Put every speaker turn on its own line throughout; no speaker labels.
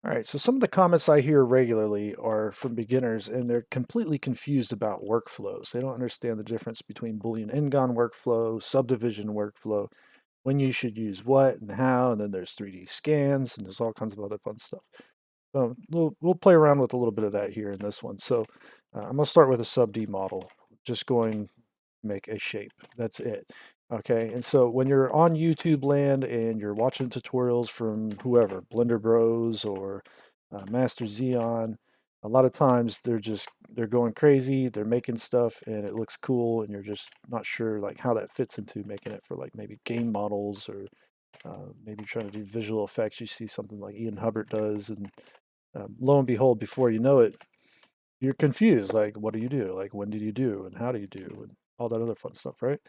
All right, so some of the comments I hear regularly are from beginners, and they're completely confused about workflows. They don't understand the difference between Boolean n-gon workflow, subdivision workflow, when you should use what and how, and then there's 3D scans, and there's all kinds of other fun stuff. So we'll play around with a little bit of that here in this one. So I'm going to start with a sub D model, just going to make a shape. That's it. Okay, and so when you're on YouTube land and you're watching tutorials from whoever, Blender Bros or Master Xeon, a lot of times they're going crazy, they're making stuff and it looks cool, and you're just not sure like how that fits into making it for like maybe game models or maybe trying to do visual effects. You see something like Ian Hubbard does, and lo and behold, before you know it, you're confused. Like, what do you do? Like, when did you do? And how do you do? And all that other fun stuff, right?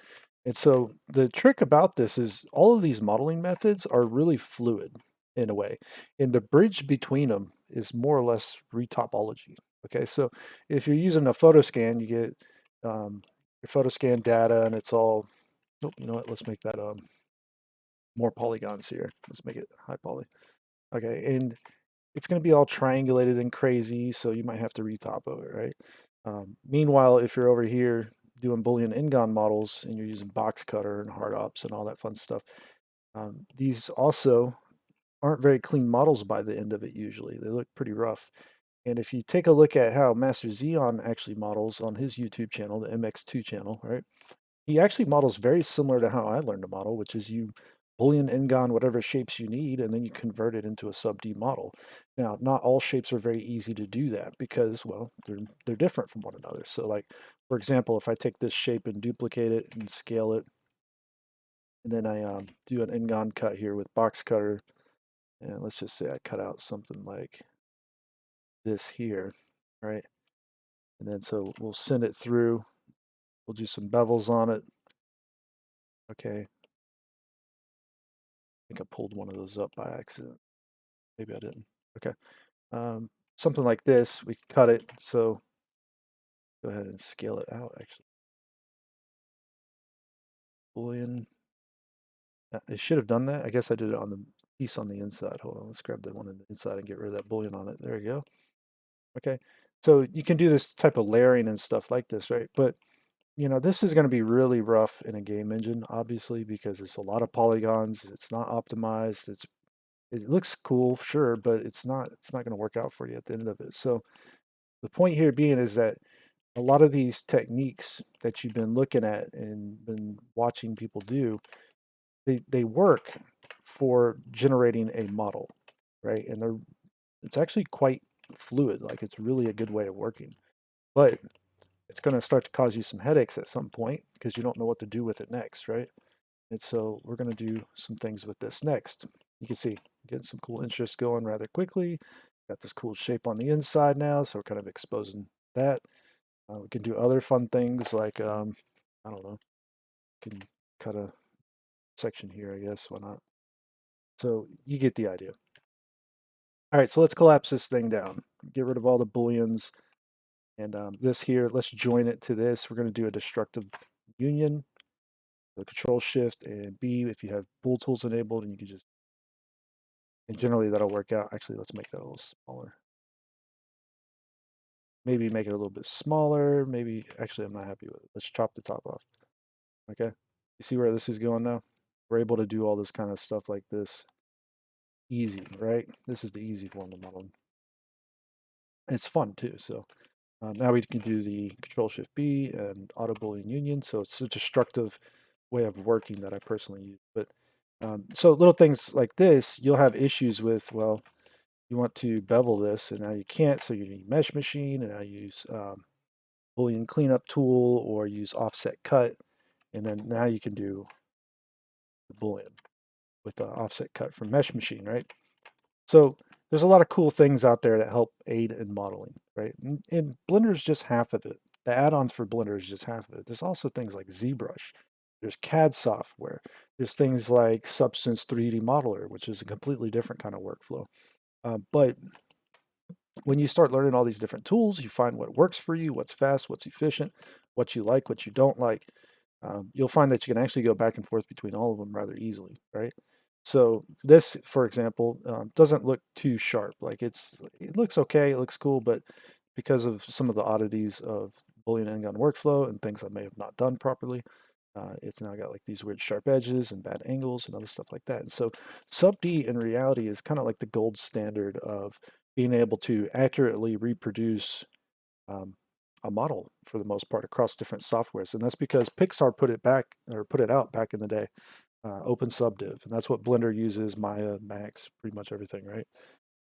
And so the trick about this is all of these modeling methods are really fluid in a way. And the bridge between them is more or less re-topology. Okay, so if you're using a photo scan, you get your photo scan data and it's all, oh, you know what, let's make that more polygons here. Let's make it high poly. Okay, and it's going to be all triangulated and crazy, so you might have to re-topo it, right? Meanwhile, if you're over here doing Boolean n-gon models and you're using box cutter and hard ops and all that fun stuff, these also aren't very clean models by the end of it usually. They look pretty rough. And if you take a look at how Master Xeon actually models on his YouTube channel, the MX2 channel, right? He actually models very similar to how I learned to model, which is you Boolean n-gon whatever shapes you need, and then you convert it into a sub D model. Now, not all shapes are very easy to do that because, well, they're different from one another. So, like for example, if I take this shape and duplicate it and scale it, and then I do an n-gon cut here with box cutter, and let's just say I cut out something like this here, right? And then so we'll send it through. We'll do some bevels on it. Okay, I think I pulled one of those up by accident. Maybe I didn't. Okay. Something like this, we cut it. So go ahead and scale it out actually. Boolean. It should have done that. I guess I did it on the piece on the inside. Hold on, let's grab the one on the inside and get rid of that Boolean on it. There you go. Okay. So you can do this type of layering and stuff like this, right? But you know, this is going to be really rough in a game engine, obviously, because it's a lot of polygons. It's not optimized. It looks cool, sure, but it's not going to work out for you at the end of it. So the point here being is that a lot of these techniques that you've been looking at and been watching people do, they work for generating a model, right? And it's actually quite fluid. Like it's really a good way of working. But it's going to start to cause you some headaches at some point because you don't know what to do with it next, right? And so we're going to do some things with this next. You can see getting some cool interest going rather quickly. Got this cool shape on the inside now, so we're kind of exposing that. We can do other fun things like, I don't know, can cut a section here, I guess. Why not? So you get the idea. All right, so let's collapse this thing down. Get rid of all the booleans. And this here, let's join it to this. We're going to do a destructive union. So Control Shift and B if you have bool tools enabled, and you can just, and generally that'll work out. Actually, let's make that a little smaller. Maybe make it a little bit smaller. Maybe, actually, I'm not happy with it. Let's chop the top off. Okay. You see where this is going now? We're able to do all this kind of stuff like this. Easy, right? This is the easy form of modeling. It's fun too. So now we can do the Control Shift B and auto Boolean union. So it's a destructive way of working that I personally use. But so little things like this, you'll have issues with, well, you want to bevel this and now you can't. So you need mesh machine and now you use Boolean cleanup tool or use offset cut. And then now you can do the Boolean with the offset cut from mesh machine, right? So there's a lot of cool things out there that help aid in modeling, right? And Blender is just half of it. The add-ons for Blender is just half of it. There's also things like ZBrush. There's CAD software. There's things like Substance 3D Modeler, which is a completely different kind of workflow. But when you start learning all these different tools, you find what works for you, what's fast, what's efficient, what you like, what you don't like. You'll find that you can actually go back and forth between all of them rather easily, right? So this, for example, doesn't look too sharp. Like it looks okay, it looks cool, but because of some of the oddities of Boolean N-gon workflow and things I may have not done properly, it's now got like these weird sharp edges and bad angles and other stuff like that. And so sub-D in reality is kind of like the gold standard of being able to accurately reproduce um, a model for the most part across different softwares. And that's because Pixar put it out back in the day, open subdiv, and that's what Blender uses, Maya, Max, pretty much everything, right?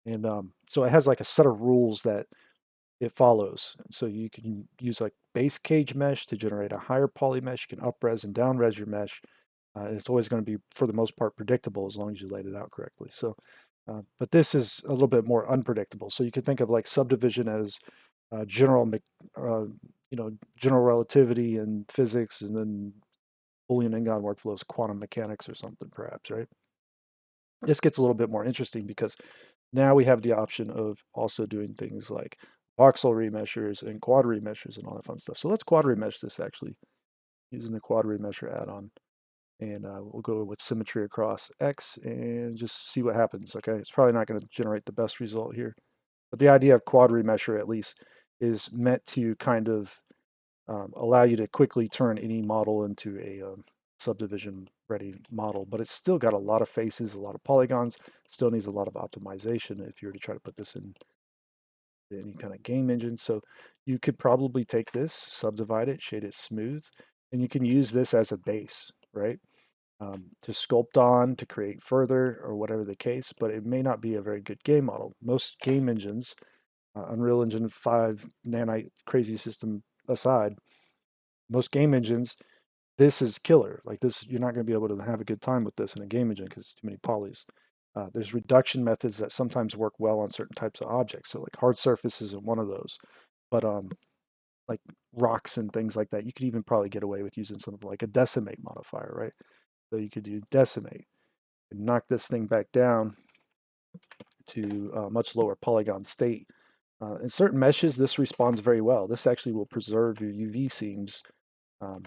And so it has like a set of rules that it follows. So you can use like base cage mesh to generate a higher poly mesh. You can up-res and down-res your mesh. And it's always going to be, for the most part, predictable as long as you laid it out correctly. So, but this is a little bit more unpredictable. So you can think of like subdivision as general, general relativity and physics, and then Boolean N-gon workflows, quantum mechanics or something, perhaps, right? This gets a little bit more interesting because now we have the option of also doing things like voxel remeshers and quad remeshers and all that fun stuff. So let's quad remesh this actually using the quad remesher add-on. And we'll go with symmetry across X and just see what happens. Okay, it's probably not going to generate the best result here. But the idea of quad remesher at least is meant to kind of allow you to quickly turn any model into a subdivision ready model, but it's still got a lot of faces, a lot of polygons, still needs a lot of optimization if you were to try to put this in any kind of game engine. So you could probably take this, subdivide it, shade it smooth, and you can use this as a base, right? To sculpt on, to create further, or whatever the case, but it may not be a very good game model. Most game engines, Unreal Engine 5 nanite crazy system aside, most game engines, this is killer. Like this, you're not going to be able to have a good time with this in a game engine because it's too many polys. There's reduction methods that sometimes work well on certain types of objects. So like hard surface isn't one of those, but like rocks and things like that, you could even probably get away with using something like a decimate modifier, right? So you could do decimate and knock this thing back down to a much lower polygon state. In certain meshes, this responds very well. This actually will preserve your UV seams um,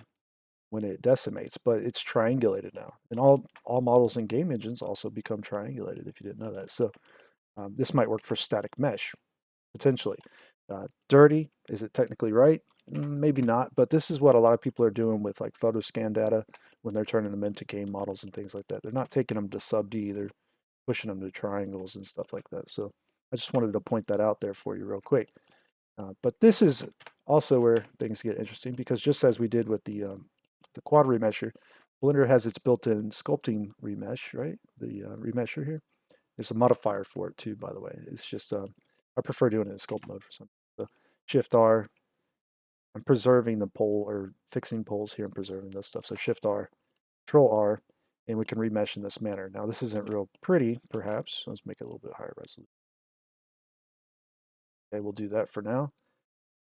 when it decimates, but it's triangulated now. And all models in game engines also become triangulated if you didn't know that. So this might work for static mesh, potentially. Dirty, is it technically right? Maybe not, but this is what a lot of people are doing with like photo scan data when they're turning them into game models and things like that. They're not taking them to sub-D, they're pushing them to triangles and stuff like that. So I just wanted to point that out there for you real quick. But this is also where things get interesting because just as we did with the quad remesher, Blender has its built-in sculpting remesh, right? The remesher here. There's a modifier for it too, by the way. It's just I prefer doing it in sculpt mode for some. So Shift R. I'm preserving the pole or fixing poles here and preserving those stuff. So Shift R, Control R, and we can remesh in this manner. Now this isn't real pretty, perhaps. So let's make it a little bit higher resolution. Okay, we'll do that for now.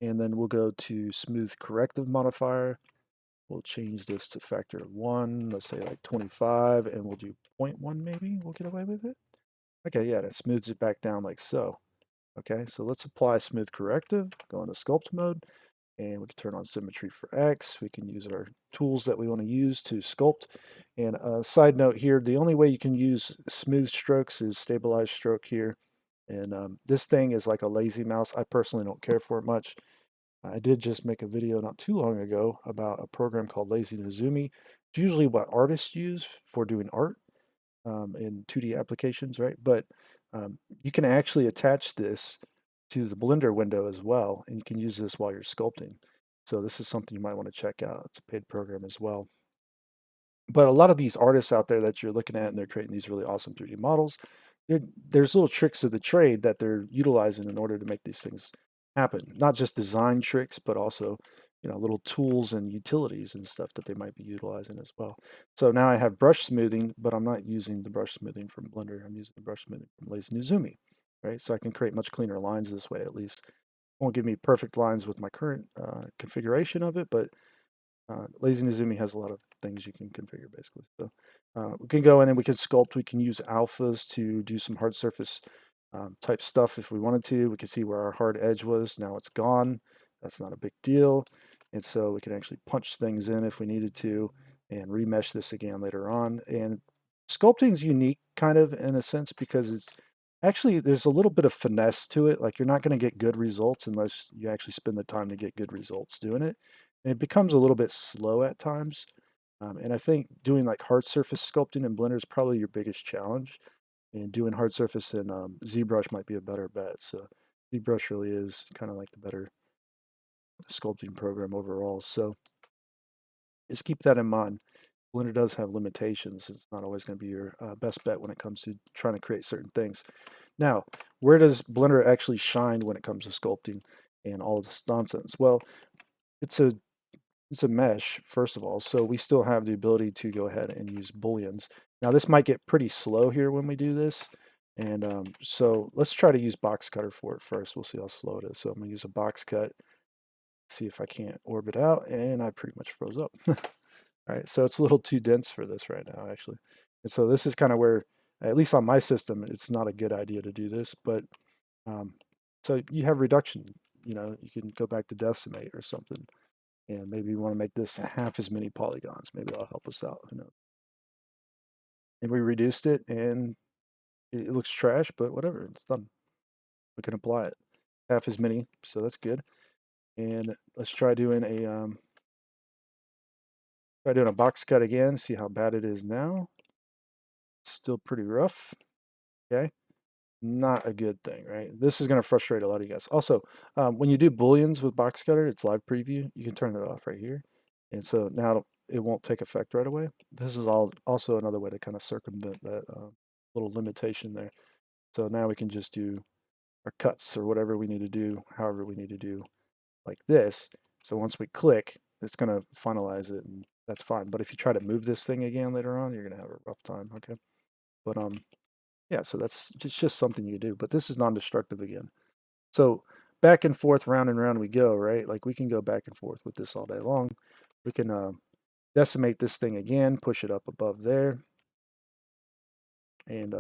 And then we'll go to smooth corrective modifier. We'll change this to factor of 1, let's say like 25, and we'll do 0.1 maybe. We'll get away with it. Okay, yeah, that smooths it back down like so. Okay, so let's apply smooth corrective, go into sculpt mode, and we can turn on symmetry for X. We can use our tools that we want to use to sculpt. And a side note here, the only way you can use smooth strokes is stabilized stroke here. And this thing is like a lazy mouse. I personally don't care for it much. I did just make a video not too long ago about a program called Lazy Nizumi. It's usually what artists use for doing art in 2D applications, right? But you can actually attach this to the Blender window as well, and you can use this while you're sculpting. So this is something you might want to check out. It's a paid program as well. But a lot of these artists out there that you're looking at and they're creating these really awesome 3D models, there's little tricks of the trade that they're utilizing in order to make these things happen. Not just design tricks, but also, little tools and utilities and stuff that they might be utilizing as well. So now I have brush smoothing, but I'm not using the brush smoothing from Blender. I'm using the brush smoothing from Lazy Nizumi, right? So I can create much cleaner lines this way at least. Won't give me perfect lines with my current configuration of it, but Lazy Nizumi has a lot of things you can configure basically. So we can go in and we can sculpt. We can use alphas to do some hard surface type stuff if we wanted to. We can see where our hard edge was. Now it's gone. That's not a big deal. And so we can actually punch things in if we needed to and remesh this again later on. And Sculpting's unique kind of in a sense because it's actually there's a little bit of finesse to it. Like you're not going to get good results unless you actually spend the time to get good results doing it. And it becomes a little bit slow at times. And I think doing like hard surface sculpting in Blender is probably your biggest challenge. And doing hard surface in ZBrush might be a better bet. So ZBrush really is kind of like the better sculpting program overall. So just keep that in mind. Blender does have limitations. It's not always going to be your best bet when it comes to trying to create certain things. Now, where does Blender actually shine when it comes to sculpting and all this nonsense? Well, it's a it's a mesh, first of all, so we still have the ability to go ahead and use booleans. Now, this might get pretty slow here when we do this, and so let's try to use box cutter for it first. We'll see how slow it is. So I'm going to use a box cut, see if I can't orbit out, and I pretty much froze up. All right, so it's a little too dense for this right now, actually. And so this is kind of where, at least on my system, it's not a good idea to do this. But so you have reduction. You can go back to decimate or something, and maybe you want to make this half as many polygons. Maybe that'll help us out. Who knows? And we reduced it, and it looks trash, but whatever, it's done. We can apply it half as many, so that's good. And let's try doing a box cut again. See how bad it is now. Still pretty rough. Okay, not a good thing, right? This is going to frustrate a lot of you guys. Also, when you do booleans with box cutter, it's live preview. You can turn it off right here, and so now it won't take effect right away. This is also another way to kind of circumvent that little limitation there. So now we can just do our cuts or whatever we need to do, however we need to do, like this. So once we click, it's going to finalize it, and that's fine. But if you try to move this thing again later on, you're going to have a rough time. Okay, but yeah, so that's just something you do, but this is non-destructive again. So back and forth, round and round we go, right? Like we can go back and forth with this all day long. We can decimate this thing again, push it up above there. And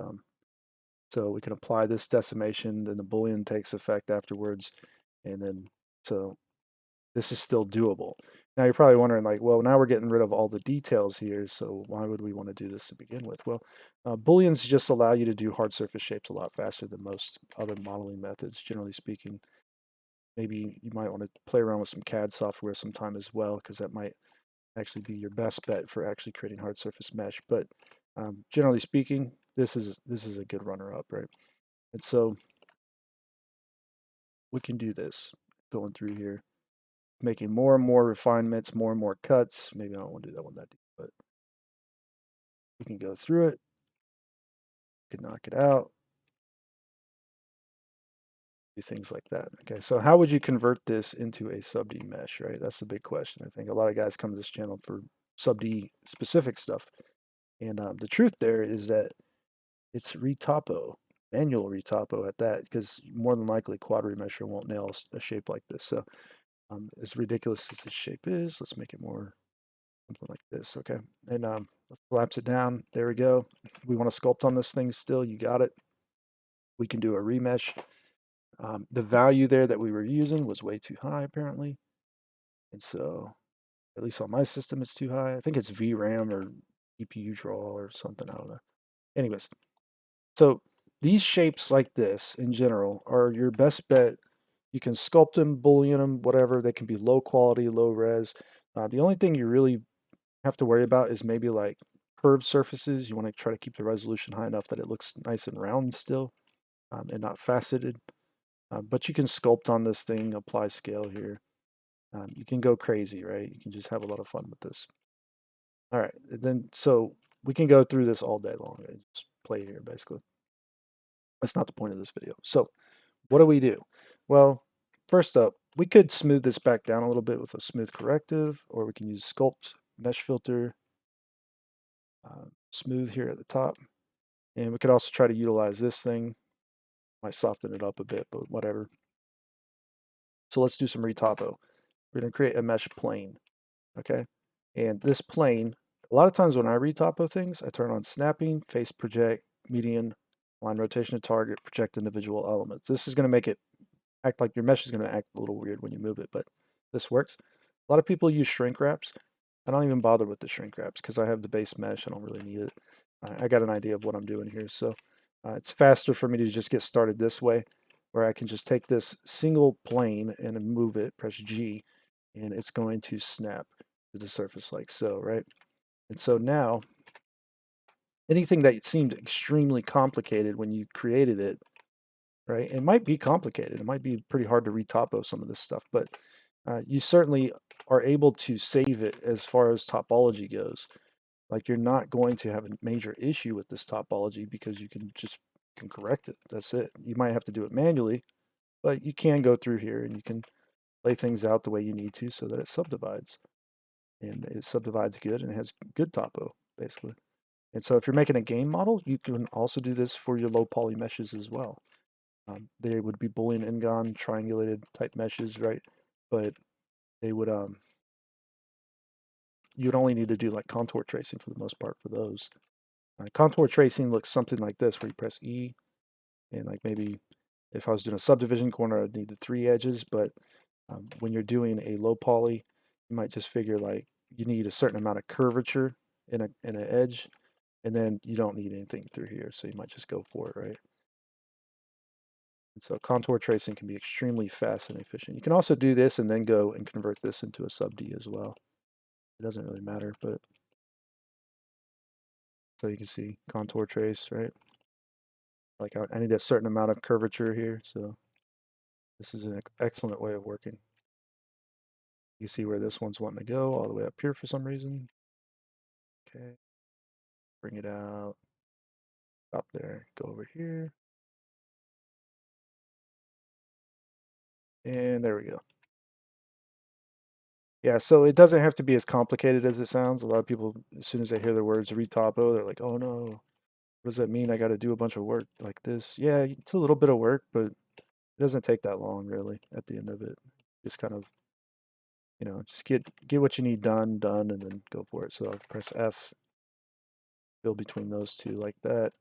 so we can apply this decimation, then the Boolean takes effect afterwards. And then, so this is still doable. Now you're probably wondering like, well, now we're getting rid of all the details here, so why would we want to do this to begin with? Well, Booleans just allow you to do hard surface shapes a lot faster than most other modeling methods, generally speaking. Maybe you might want to play around with some CAD software sometime as well, because that might actually be your best bet for actually creating hard surface mesh. But generally speaking, this is a good runner-up, right? And so we can do this going through here, making more and more refinements, more and more cuts. Maybe I don't want to do that one that deep, but we can go through it. We can knock it out. Do things like that. Okay, so how would you convert this into a sub-D mesh, right? That's the big question. I think a lot of guys come to this channel for sub-D specific stuff. And the truth there is that it's retopo, manual retopo at that, because more than likely quad remesher won't nail a shape like this. So as ridiculous as this shape is, let's make it more something like this, okay? And let's collapse it down. There we go. We want to sculpt on this thing still. You got it. We can do a remesh. The value there that we were using was way too high, apparently. And so, at least on my system, it's too high. I think it's VRAM or GPU draw or something. I don't know. Anyways, so these shapes like this in general are your best bet. You can sculpt them, boolean them, whatever. They can be low quality, low res. The only thing you really have to worry about is maybe like curved surfaces. You want to try to keep the resolution high enough that it looks nice and round still and not faceted. But you can sculpt on this thing, apply scale here. You can go crazy, right? You can just have a lot of fun with this. All right, then so we can go through this all day long. Just play here, basically. That's not the point of this video. So what do we do? Well, first up, we could smooth this back down a little bit with a smooth corrective, or we can use sculpt mesh filter, smooth here at the top. And we could also try to utilize this thing. Might soften it up a bit, but whatever. So let's do some retopo. We're going to create a mesh plane, okay? And this plane, a lot of times when I retopo things, I turn on snapping, face project, median, line rotation to target, project individual elements. This is going to make it act like your mesh is going to act a little weird when you move it, but this works. A lot of people use shrink wraps. I don't even bother with the shrink wraps because I have the base mesh. I don't really need it. I got an idea of what I'm doing here. So it's faster for me to just get started this way, where I can just take this single plane and move it, press G, and it's going to snap to the surface like so, right? And so now, anything that seemed extremely complicated when you created it, right? It might be complicated. It might be pretty hard to retopo some of this stuff, but you certainly are able to save it as far as topology goes. Like you're not going to have a major issue with this topology because you can correct it. That's it. You might have to do it manually, but you can go through here and you can lay things out the way you need to so that it subdivides. And it subdivides good and it has good topo, basically. And so if you're making a game model, you can also do this for your low poly meshes as well. They would be Boolean Ngon triangulated type meshes, right? But they would you'd only need to do like contour tracing for the most part for those. Contour tracing looks something like this, where you press E, and like maybe if I was doing a subdivision corner, I'd need the 3 edges. But when you're doing a low poly, you might just figure like you need a certain amount of curvature in an edge, and then you don't need anything through here, so you might just go for it, right? And so contour tracing can be extremely fast and efficient. You can also do this and then go and convert this into a sub D as well. It doesn't really matter, but so you can see contour trace, right? Like I need a certain amount of curvature here, so this is an excellent way of working. You see where this one's wanting to go, all the way up here for some reason. Okay, bring it out, stop there, go over here, and there we go. Yeah, so it doesn't have to be as complicated as it sounds. A lot of people, as soon as they hear the words retopo, they're like, oh no, what does that mean? I got to do a bunch of work like this. Yeah, it's a little bit of work, but it doesn't take that long really at the end of it. Just kind of, just get what you need done, and then go for it. So I'll press F, fill between those two like that.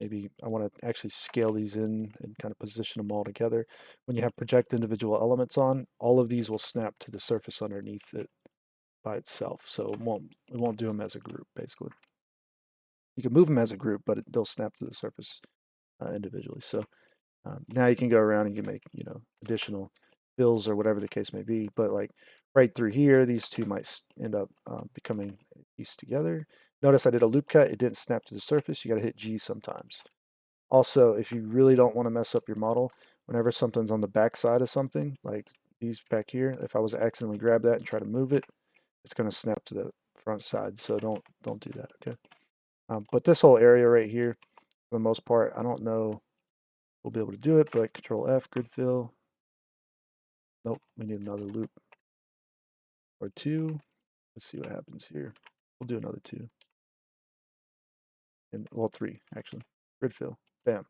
Maybe I want to actually scale these in and kind of position them all together. When you have project individual elements on, all of these will snap to the surface underneath it by itself. So it won't do them as a group, basically. You can move them as a group, but they'll snap to the surface individually. So now you can go around and you make, additional fills or whatever the case may be. But like right through here, these two might end up becoming pieced together. Notice I did a loop cut. It didn't snap to the surface. You got to hit G sometimes. Also, if you really don't want to mess up your model, whenever something's on the back side of something, like these back here, if I was to accidentally grab that and try to move it, it's going to snap to the front side. So don't do that, okay? But this whole area right here, for the most part, I don't know we'll be able to do it, but Control F, grid fill. Nope, we need another loop or 2. Let's see what happens here. We'll do another 2. And well, 3 actually. Grid fill. Bam.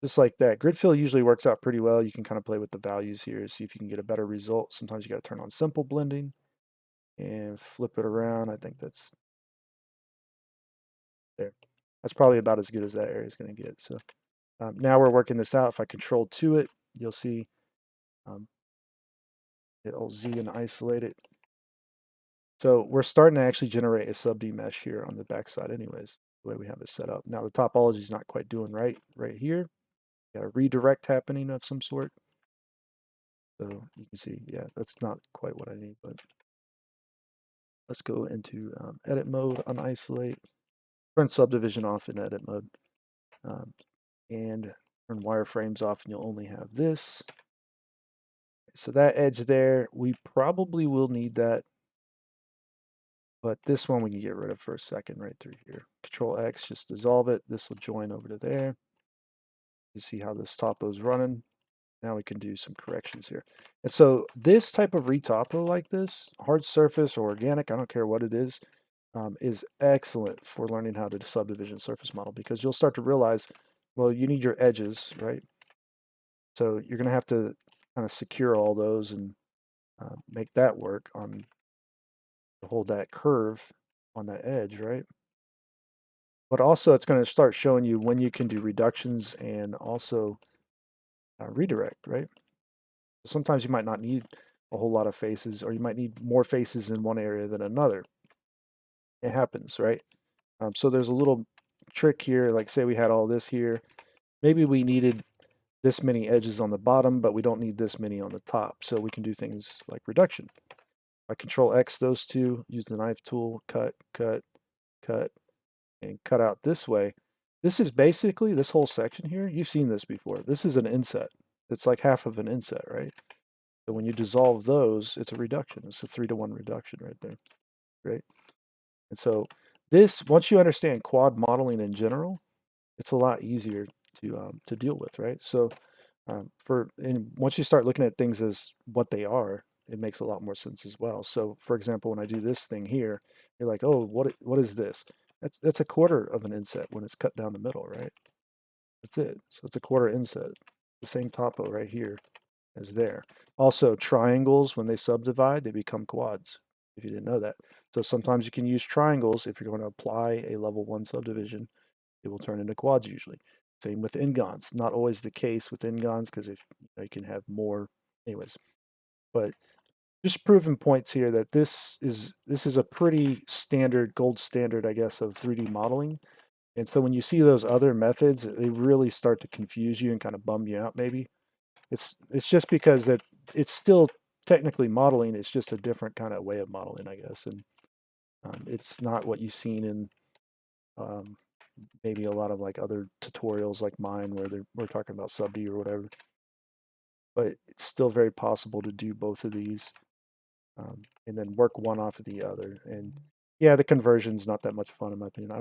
Just like that. Grid fill usually works out pretty well. You can kind of play with the values here, see if you can get a better result. Sometimes you got to turn on simple blending and flip it around. I think that's there. That's probably about as good as that area is going to get. So now we're working this out. If I control to it, you'll see it'll Z and isolate it. So we're starting to actually generate a sub D mesh here on the backside anyways, the way we have it set up. Now the topology is not quite doing right here. Got a redirect happening of some sort. So you can see, yeah, that's not quite what I need, but let's go into edit mode, unisolate, turn subdivision off in edit mode, and turn wireframes off, and you'll only have this. So that edge there, we probably will need that, but this one we can get rid of for a second right through here. Control X, just dissolve it. This will join over to there. You see how this topo is running. Now we can do some corrections here. And so this type of retopo like this, hard surface or organic, I don't care what it is excellent for learning how to subdivision surface model, because you'll start to realize, well, you need your edges, right? So you're going to have to kind of secure all those and make that work on to hold that curve on that edge, right? But also it's going to start showing you when you can do reductions and also redirect, right? Sometimes you might not need a whole lot of faces, or you might need more faces in one area than another. It happens, right? So there's a little trick here. Like say we had all this here. Maybe we needed this many edges on the bottom, but we don't need this many on the top. So we can do things like reduction. I control X those two, use the knife tool, cut, cut, cut, and cut out this way. This is basically this whole section here. You've seen this before. This is an inset. It's like half of an inset, right? So when you dissolve those, it's a reduction. It's a 3-to-1 reduction right there, right? And so this, once you understand quad modeling in general, it's a lot easier to deal with, right? So once you start looking at things as what they are, it makes a lot more sense as well. So for example, when I do this thing here, you're like, oh, what is this? That's a quarter of an inset when it's cut down the middle, right? That's it. So it's a quarter inset. The same topo right here is there. Also, triangles, when they subdivide, they become quads, if you didn't know that. So sometimes you can use triangles if you're going to apply a level 1 subdivision. It will turn into quads usually. Same with n-gons. Not always the case with n-gons because if you can have more. Anyways, but just proving points here that this is a pretty standard, gold standard, I guess, of 3D modeling. And so when you see those other methods, they really start to confuse you and kind of bum you out maybe. It's just because that it's still technically modeling. It's just a different kind of way of modeling, I guess. And it's not what you've seen in um, maybe a lot of like other tutorials like mine where we're talking about sub-D or whatever. But it's still very possible to do both of these and then work one off of the other. And yeah, the conversion's not that much fun in my opinion. I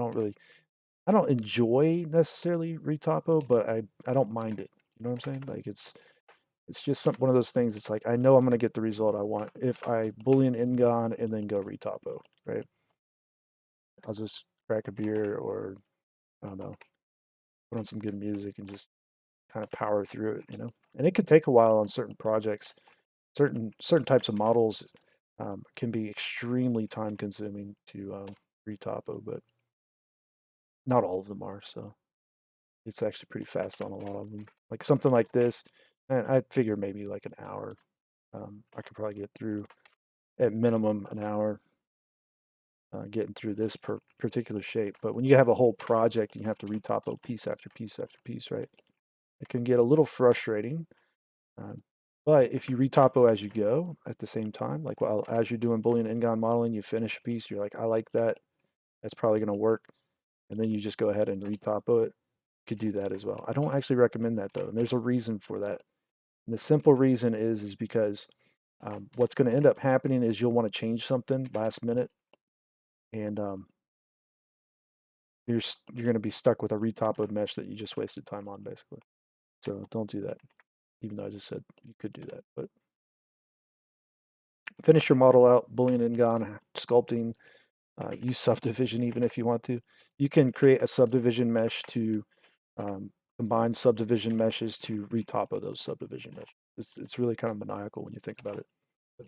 don't enjoy necessarily retopo, but I don't mind it. You know what I'm saying? Like it's just one of those things. It's like I know I'm going to get the result I want if I Boolean ngon and then go retopo, right? I'll just crack a beer or I don't know, put on some good music and just kind of power through it, you know. And it could take a while on certain projects. Certain types of models can be extremely time consuming to retopo, but not all of them are. So it's actually pretty fast on a lot of them. Like something like this, and I figure maybe like an hour. I could probably get through at minimum an hour getting through this particular shape. But when you have a whole project and you have to retopo piece after piece after piece, right? It can get a little frustrating. Um, but if you retopo as you go at the same time, like well, as you're doing Boolean ngon modeling, you finish a piece, you're like, I like that. That's probably going to work. And then you just go ahead and retopo it. You could do that as well. I don't actually recommend that though. And there's a reason for that. And the simple reason is because what's going to end up happening is you'll want to change something last minute, and you're going to be stuck with a retopoed mesh that you just wasted time on, basically. So don't do that. Even though I just said you could do that, but finish your model out, Boolean ngon, sculpting, use subdivision even if you want to. You can create a subdivision mesh to combine subdivision meshes to retopo those subdivision meshes. It's really kind of maniacal when you think about it.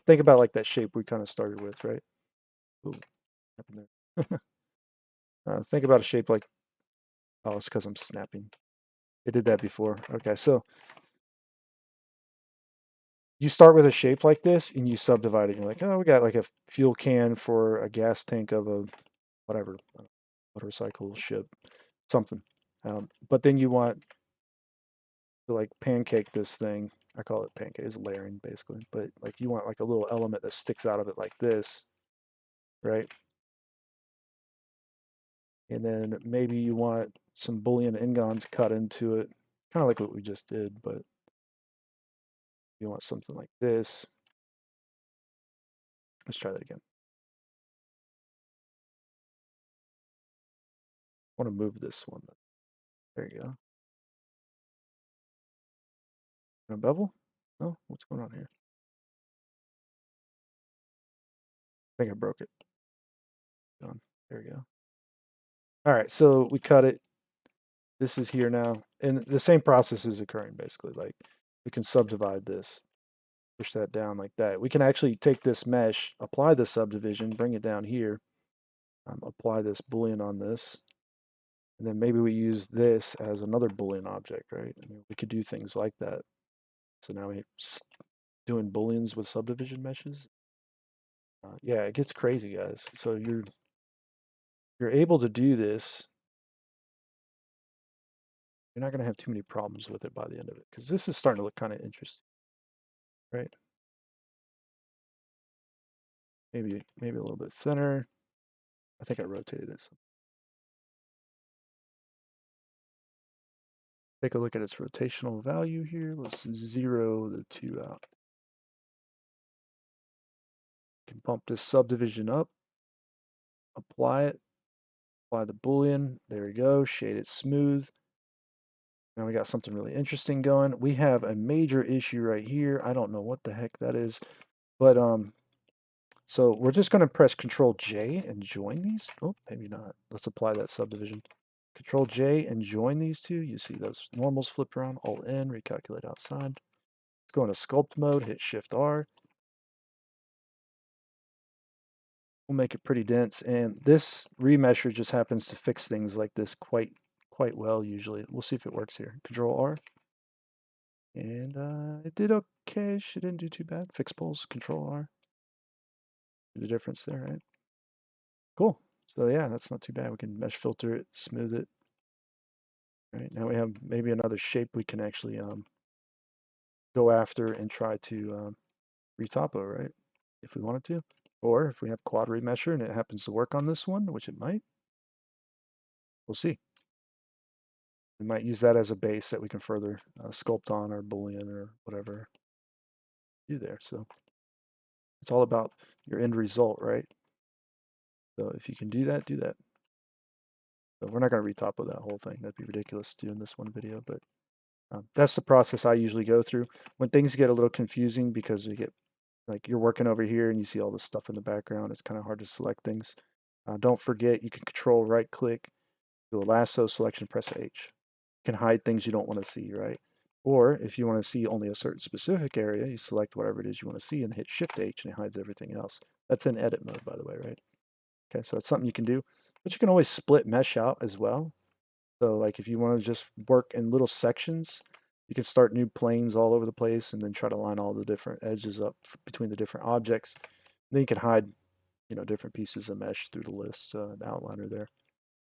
Think about like that shape we kind of started with, right? Ooh, happened there. Think about a shape like, oh, it's because I'm snapping. It did that before. Okay, so you start with a shape like this and you subdivide it. You're like, oh, we got like a fuel can for a gas tank of a whatever motorcycle ship, something. But then you want to like pancake this thing. I call it pancake. It's layering basically, but like you want like a little element that sticks out of it like this, right? And then maybe you want some Boolean ngons cut into it, kind of like what we just did, but you want something like this. Let's try that again. I want to move this one. There you go. A bevel? Oh, what's going on here? I think I broke it. Done. There you go. All right, so we cut it. This is here now, and the same process is occurring basically. Like we can subdivide this, push that down like that. We can actually take this mesh, apply the subdivision, bring it down here, apply this Boolean on this, and then maybe we use this as another Boolean object, right? I mean, we could do things like that. So now we're doing Booleans with subdivision meshes. Yeah, it gets crazy, guys. So you're able to do this, you're not going to have too many problems with it by the end of it, because this is starting to look kind of interesting, right? Maybe a little bit thinner. I think I rotated it. Take a look at its rotational value here. Let's zero the 2 out. Can bump this subdivision up, apply it, apply the Boolean. There we go. Shade it smooth. Now we got something really interesting going. We have a major issue right here. I don't know what the heck that is, but so we're just going to press Control J and join these. Oh, maybe not. Let's apply that subdivision. Control J and join these two. You see those normals flip around. Alt N, recalculate outside. Let's go into sculpt mode. Hit Shift R. We'll make it pretty dense, and this remesher just happens to fix things like this quite well usually. We'll see if it works here. Control R, and it did okay. She didn't do too bad. Fix poles. Control R. See the difference there, right? Cool. So yeah, that's not too bad. We can mesh filter it, smooth it. All right, now we have maybe another shape we can actually go after and try to retopo, right? If we wanted to, or if we have quad remesher and it happens to work on this one, which it might, we'll see. We might use that as a base that we can further sculpt on or Boolean or whatever do there. So it's all about your end result, right? So if you can do that, do that. So we're not going to retopo that whole thing. That'd be ridiculous to do in this one video, but that's the process I usually go through. When things get a little confusing because you get, like you're working over here and you see all this stuff in the background, it's kind of hard to select things. Don't forget, you can control right click, do a lasso selection, press H. You can hide things you don't want to see, right? Or if you want to see only a certain specific area, you select whatever it is you want to see and hit Shift H and it hides everything else. That's in edit mode, by the way, right? Okay, so that's something you can do. But you can always split mesh out as well. So like if you want to just work in little sections, you can start new planes all over the place and then try to line all the different edges up between the different objects. And then you can hide, different pieces of mesh through the list, the outliner there.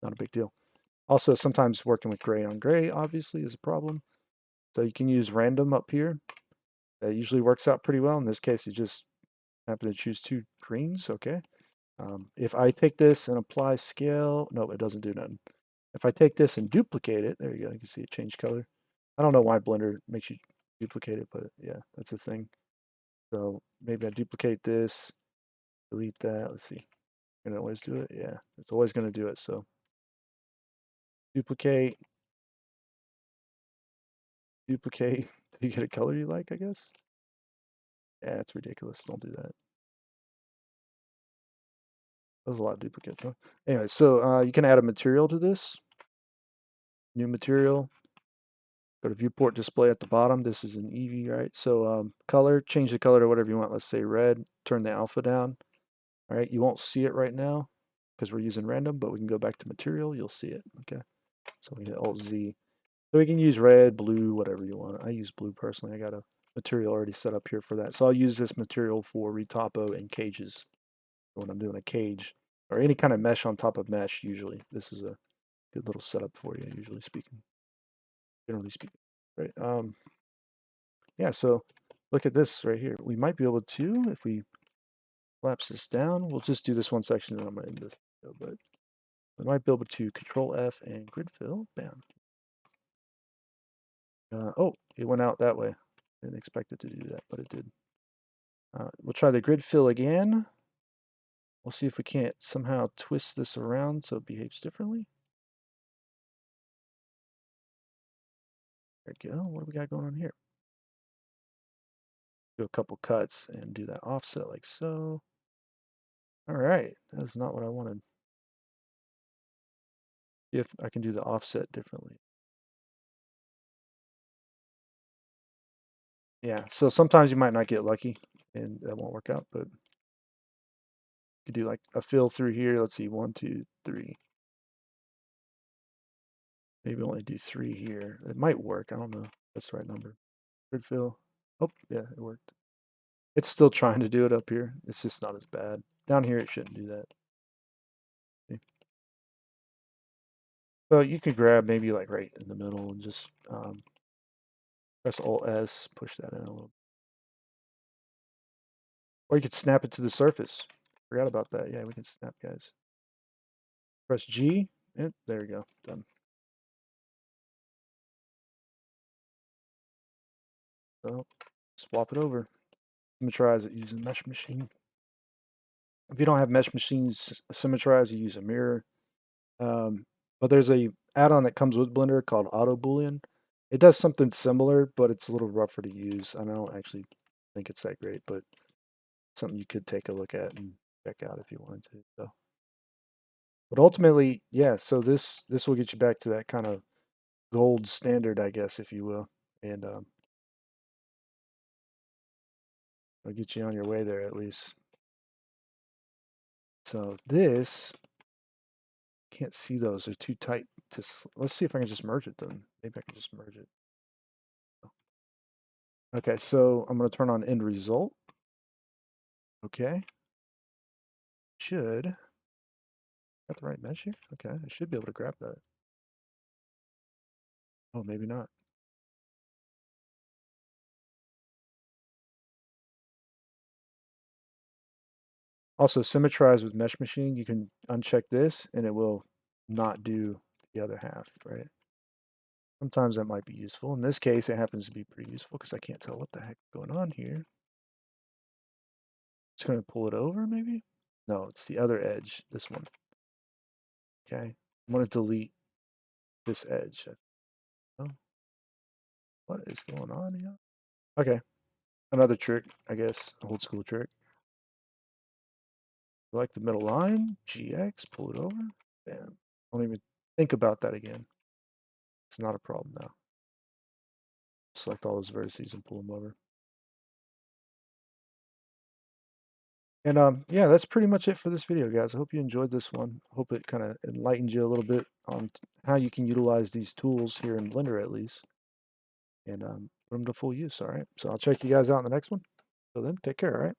Not a big deal. Also, sometimes working with gray on gray obviously is a problem. So you can use random up here. That usually works out pretty well. In this case, you just happen to choose 2 greens. Okay. If I take this and apply scale, no, it doesn't do nothing. If I take this and duplicate it, there you go. You can see it change color. I don't know why Blender makes you duplicate it, but yeah, that's a thing. So maybe I duplicate this, delete that. Let's see. Can it always do it? Yeah, it's always going to do it. So duplicate, duplicate. Do you get a color you like, I guess? Yeah, it's ridiculous. Don't do that. There's a lot of duplicates. Huh? Anyway, so you can add a material to this. New material. Go to viewport display at the bottom. This is an Eevee, right? So color, change the color to whatever you want. Let's say red. Turn the alpha down. All right, you won't see it right now because we're using random, but we can go back to material. You'll see it. Okay. So we hit Alt Z. So we can use red, blue, whatever you want. I use blue personally. I got a material already set up here for that. So I'll use this material for retopo and cages. When I'm doing a cage or any kind of mesh on top of mesh, usually this is a good little setup for you, usually speaking, generally speaking, right? Yeah, so look at this right here. We might be able to, if we collapse this down, we'll just do this one section and I'm going to end this video, but we might be able to Control F and grid fill, bam. Oh, it went out that way. Didn't expect it to do that, but it did. We'll try the grid fill again. We'll see if we can't somehow twist this around so it behaves differently. There we go. What do we got going on here? Do a couple cuts and do that offset like so. All right, that's not what I wanted. See if I can do the offset differently. Yeah, so sometimes you might not get lucky and that won't work out, but you could do like a fill through here. Let's see, 1, 2, 3. Maybe only do 3 here. It might work. I don't know. That's the right number. Grid fill. Oh, yeah, it worked. It's still trying to do it up here. It's just not as bad. Down here, it shouldn't do that. See? So you could grab maybe like right in the middle and just press Alt S, push that in a little. Or you could snap it to the surface. Forgot about that. Yeah, we can snap, guys. Press G, and there you go, done. So swap it over. Symmetrize it using Mesh Machine. If you don't have Mesh Machines symmetrize, you use a mirror. But there's a add-on that comes with Blender called Auto Boolean. It does something similar, but it's a little rougher to use. I don't actually think it's that great, but something you could take a look at and check out if you wanted to. So, but ultimately, yeah. So this will get you back to that kind of gold standard, I guess, if you will, and it'll get you on your way there at least. So this can't see those; they're too tight. Let's see if I can just merge it. Then maybe I can just merge it. Okay, so I'm going to turn on end result. Okay. Should. Got the right mesh here? Okay, I should be able to grab that. Oh, maybe not. Also, symmetrize with Mesh Machine. You can uncheck this and it will not do the other half, right? Sometimes that might be useful. In this case, it happens to be pretty useful because I can't tell what the heck is going on here. Just going to pull it over, maybe? No, it's the other edge, this one. Okay, I'm going to delete this edge. Oh, what is going on here? Okay, another trick, I guess, old school trick. Select the middle line, GX, pull it over, bam. Don't even think about that again. It's not a problem now. Select all those vertices and pull them over. And yeah, that's pretty much it for this video, guys. I hope you enjoyed this one. Hope it kind of enlightened you a little bit on how you can utilize these tools here in Blender at least. And put them to full use, all right? So I'll check you guys out in the next one. Till then, take care, all right?